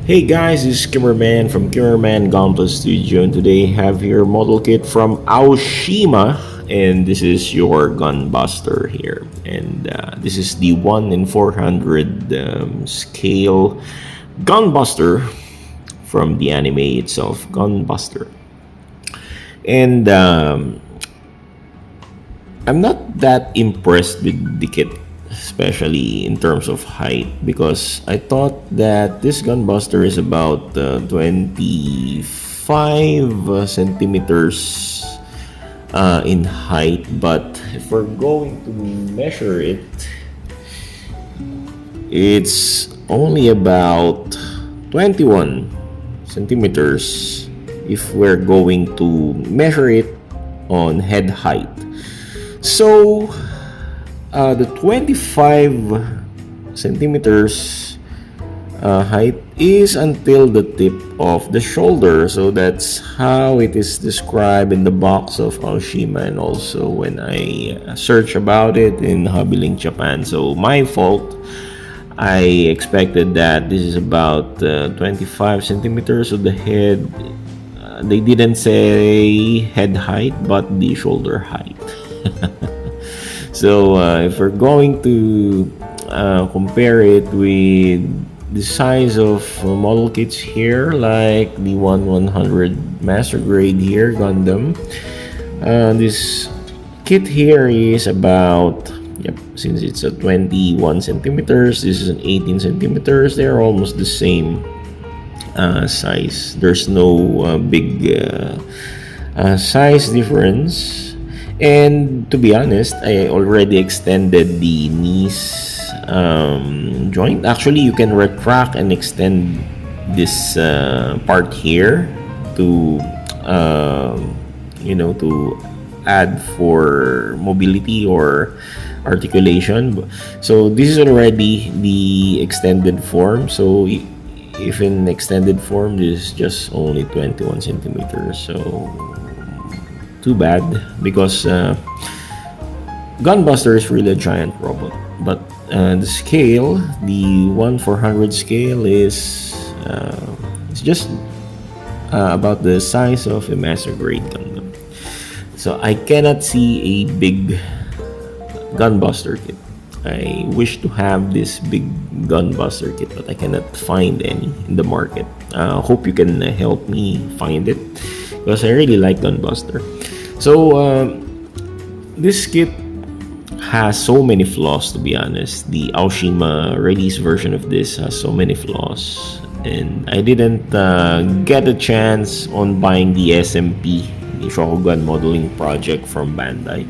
Hey guys, this is Kimmerman from Kimmerman Gunpla Studio, and today I have here model kit from AOSHIMA, and this is your Gunbuster here, and this is the 1 in 400 scale Gunbuster from the anime itself, Gunbuster, and I'm not that impressed with the kit, especially in terms of height, because I thought that this Gunbuster is about 25 centimeters in height. But if we're going to measure it, it's only about 21 centimeters if we're going to measure it on head height. So the 25 centimeters height is until the tip of the shoulder. So that's how it is described in the box of AOSHIMA, and also when I search about it in HobbyLink Japan. So my fault. I expected that this is about 25 centimeters of the head. They didn't say head height, but the shoulder height. So if we're going to compare it with the size of model kits here, like the 1/100 master grade here, Gundam, this kit here is about, since it's a 21 centimeters, this is an 18 centimeters, they're almost the same size. There's no big size difference. And to be honest, I already extended the knees joint. Actually, you can retract and extend this part here to to add for mobility or articulation. So this is already the extended form. So if in extended form, this is just only 21 centimeters. So too bad, because Gunbuster is really a giant robot. But the scale, the 1/400 scale, is it's just about the size of a master grade Gundam. So I cannot see a big Gunbuster kit. I wish to have this big Gunbuster kit, but I cannot find any in the market. Hope you can help me find it, because I really like Gunbuster. So this kit has so many flaws, to be honest. The AOSHIMA release version of this has so many flaws, and I didn't get a chance on buying the SMP, the Shokugan modeling project from Bandai.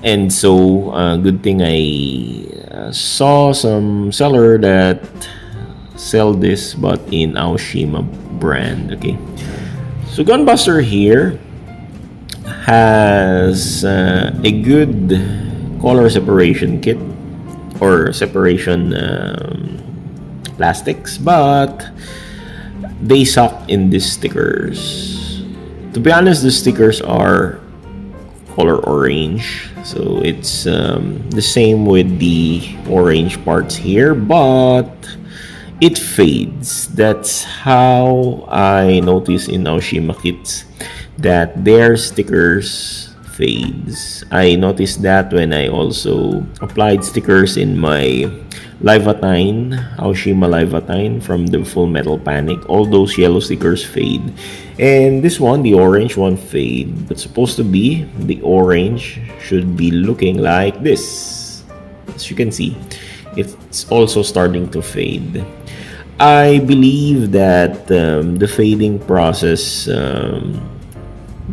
And so good thing I saw some seller that sell this, but in AOSHIMA brand. Okay, so Gunbuster here has a good color separation kit or separation plastics, but they suck in these stickers. To be honest, the stickers are color orange, so it's the same with the orange parts here, but it fades. That's how I notice in AOSHIMA kits, that their stickers fades. I noticed that when I also applied stickers in my Livatine, AOSHIMA Livatine from the Full Metal Panic. All those yellow stickers fade, and this one, the orange one, fade. But supposed to be, the orange should be looking like this. As you can see, it's also starting to fade. I believe that the fading process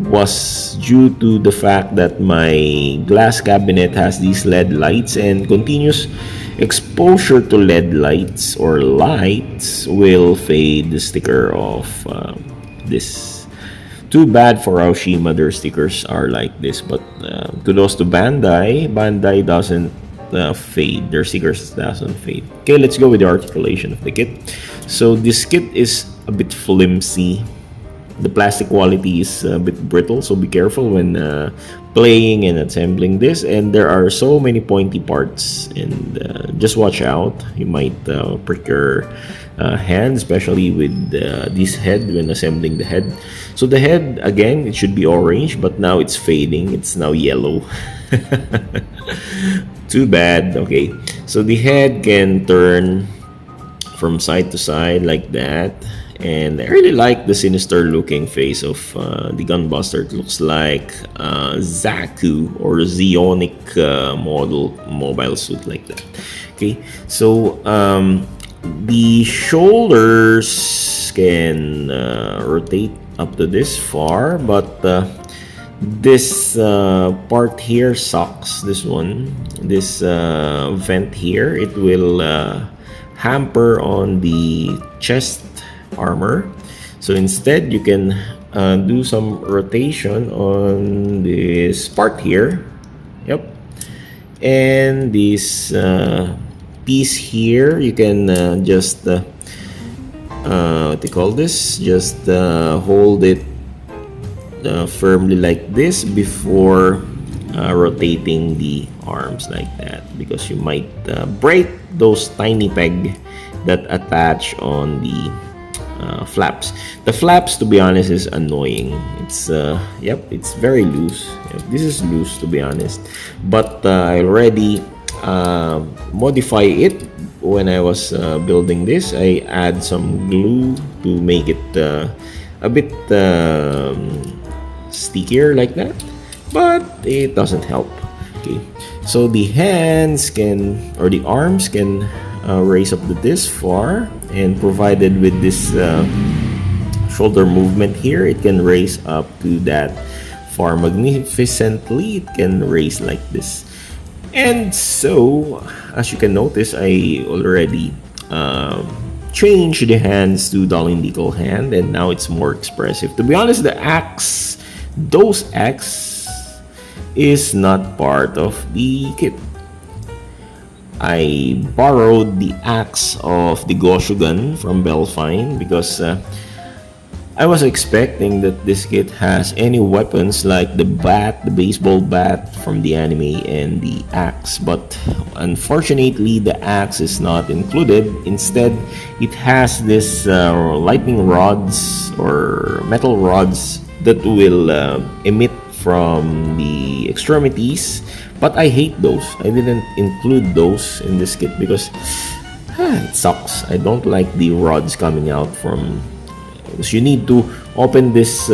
was due to the fact that my glass cabinet has these LED lights, and continuous exposure to LED lights or lights will fade the sticker off this. Too bad for AOSHIMA, their stickers are like this, but kudos to Bandai. Bandai doesn't fade, their stickers doesn't fade. Okay, let's go with the articulation of the kit. So this kit is a bit flimsy. The plastic quality is a bit brittle, so be careful when playing and assembling this, and there are so many pointy parts, and just watch out. You might prick your hand, especially with this head when assembling the head. So the head, again, it should be orange, but now it's fading. It's now yellow. Too bad. Okay, so the head can turn from side to side like that, and I really like the sinister looking face of the Gunbuster. It looks like Zaku or Zeonic model mobile suit like that. Okay, so the shoulders can rotate up to this far, but this part here sucks. This one, this vent here, it will hamper on the chest armor. So instead, you can do some rotation on this part here. Yep. And this piece here, you can just what do you call this? Just hold it firmly like this before rotating the arms like that, because you might break those tiny peg that attach on the flaps. The flaps, to be honest, is annoying. It's yep, it's very loose. Yep, this is loose, to be honest, but I already modify it. When I was building this, I add some glue to make it a bit stickier like that, but it doesn't help. Okay, so the hands can, or the arms can raise up to this far, and provided with this shoulder movement here, it can raise up to that far magnificently. It can raise like this. And so, as you can notice, I already changed the hands to Darling Nickel hand, and now it's more expressive. To be honest, the axe, those axe, is not part of the kit. I borrowed the axe of the Goshogun from Belfine because I was expecting that this kit has any weapons like the bat, the baseball bat from the anime, and the axe, but unfortunately the axe is not included. Instead, it has this lightning rods or metal rods that will emit from the extremities, but I hate those. I didn't include those in this kit because it sucks. I don't like the rods coming out from, because you need to open this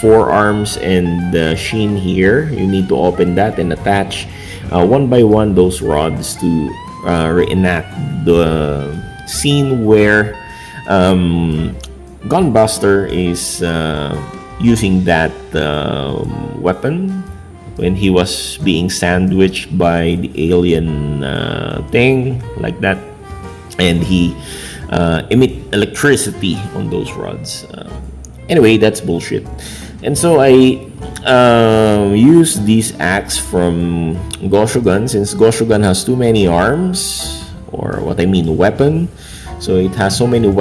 forearms and the shin here. You need to open that and attach one by one those rods to reenact the scene where Gunbuster is using that weapon when he was being sandwiched by the alien thing like that, and he emit electricity on those rods. Anyway, that's bullshit. And so I use this axe from Goshogun, since Goshogun has too many arms, or what I mean weapon. So it has so many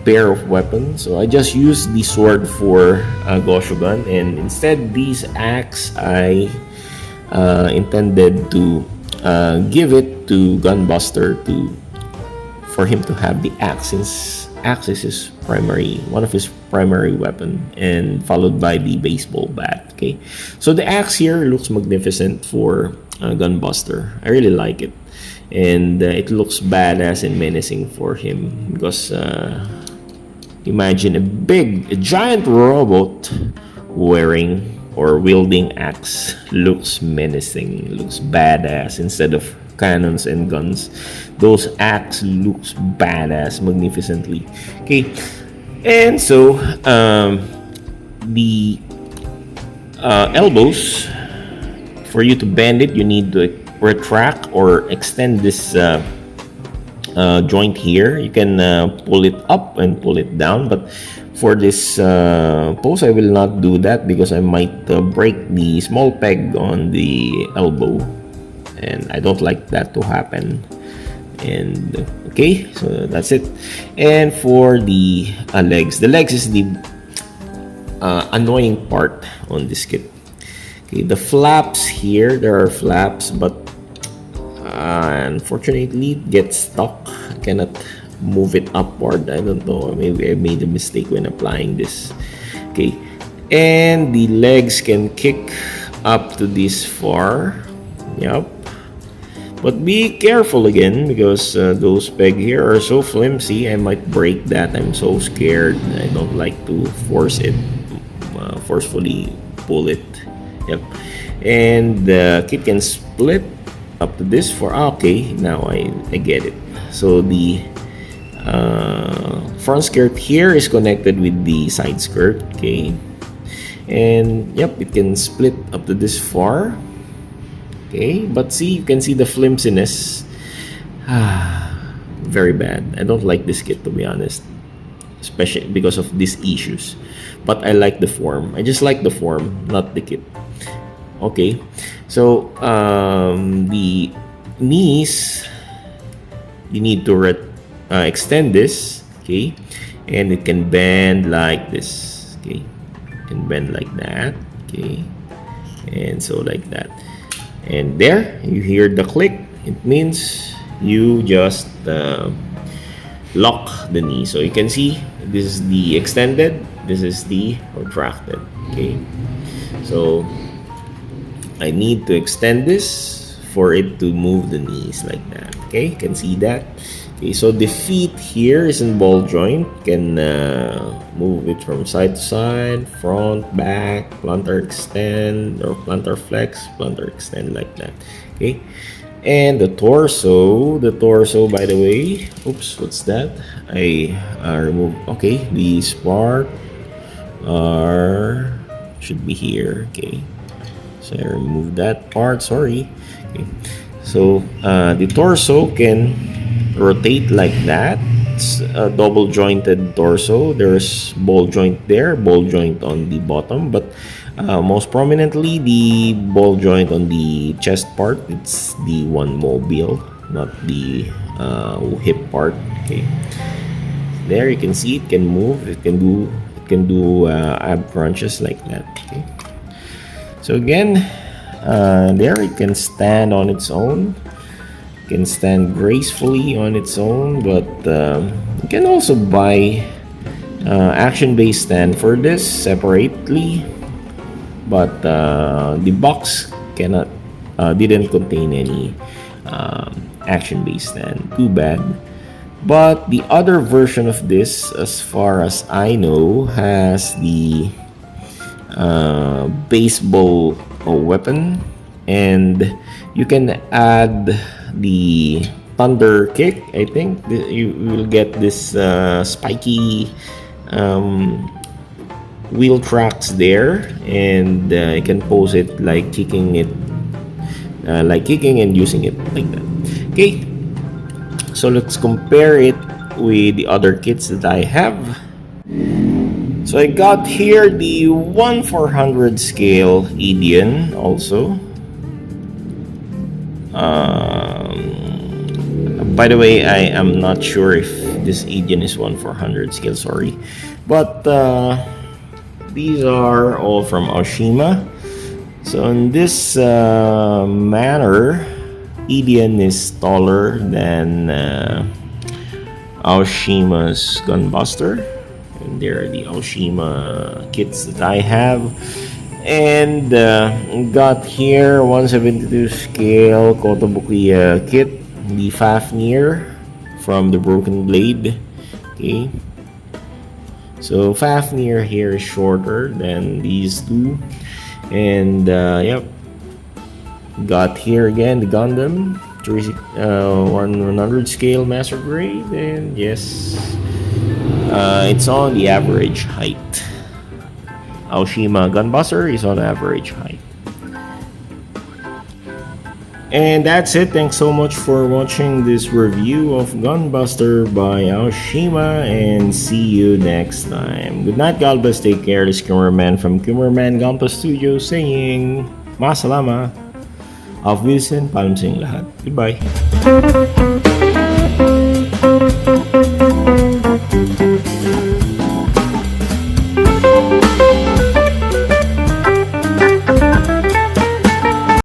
pair of weapons. So I just use the sword for Goshogun, and instead this axe I intended to give it to Gunbuster for him to have the axe, since axe is his one of his primary weapon, and followed by the baseball bat. Okay, so the axe here looks magnificent for Gunbuster. I really like it, and it looks badass and menacing for him, because imagine a giant robot wearing or wielding axe. Looks menacing, looks badass. Instead of cannons and guns, those axe looks badass magnificently. Okay, and so the elbows, for you to bend it, you need to retract or extend this joint here. You can pull it up and pull it down, but for this pose I will not do that, because I might break the small peg on the elbow, and I don't like that to happen. And okay, so that's it. And for the legs is the annoying part on this kit, Okay, the flaps here, there are flaps, but unfortunately it gets stuck. I cannot move it upward. I don't know, maybe I made a mistake when applying this. Okay, and the legs can kick up to this far. Yep, but be careful again, because those peg here are so flimsy. I might break that. I'm so scared. I don't like to forcefully pull it. Yep, and the kit can split up to this far. Okay, now I get it. So the front skirt here is connected with the side skirt. Okay, and yep, it can split up to this far. Okay, but see, you can see the flimsiness. Very bad. I don't like this kit, to be honest, especially because of these issues. But I like the form. I just like the form, not the kit. Okay, so the knees, you need to extend this. Okay, and it can bend like this. Okay, it can bend like that. Okay, and so like that. And there, you hear the click. It means you just lock the knee. So you can see, this is the extended, this is the retracted. Okay, so I need to extend this for it to move the knees like that. Okay, you can see that. Okay, so the feet here is in ball joint. Can move it from side to side, front, back, plantar extend, or plantar flex, plantar extend like that. Okay, and the torso, by the way, oops, what's that? I remove. Okay, these part are should be here. Okay, so I remove that part. Sorry. Okay, so the torso can rotate like that. It's a double jointed torso. There's ball joint there, ball joint on the bottom, but most prominently the ball joint on the chest part. It's the one mobile, not the hip part. Okay, there you can see it can move. It can do ab crunches like that. Okay, so again, there it can stand on its own. Can stand gracefully on its own, but you can also buy action-based stand for this separately, but the box didn't contain any action-based stand. Too bad. But the other version of this, as far as I know, has the baseball weapon, and you can add the thunder kick. I think you will get this spiky wheel tracks there, and you can pose it like kicking and using it like that. Okay, so let's compare it with the other kits that I have. So I got here the 1/400 scale Edian also. By the way, I am not sure if this Edian is 1/400 scale, sorry. But these are all from AOSHIMA. So in this manner, Edian is taller than AOSHIMA's Gunbuster. And there are the AOSHIMA kits that I have. And got here 172 scale Kotobukiya kit, the Fafnir from the Broken Blade. Okay, so Fafnir here is shorter than these two, and yep, got here again the Gundam 100 scale master grade, and yes, it's on the average height. AOSHIMA Gunbuster is on average height. And that's it. Thanks so much for watching this review of Gunbuster by AOSHIMA, and see you next time. Good night, God bless, take care. This is Kummerman from Kummerman Gunpla Studio saying Masalama. Auf Wiedersehen, palm sa inyong lahat. Goodbye.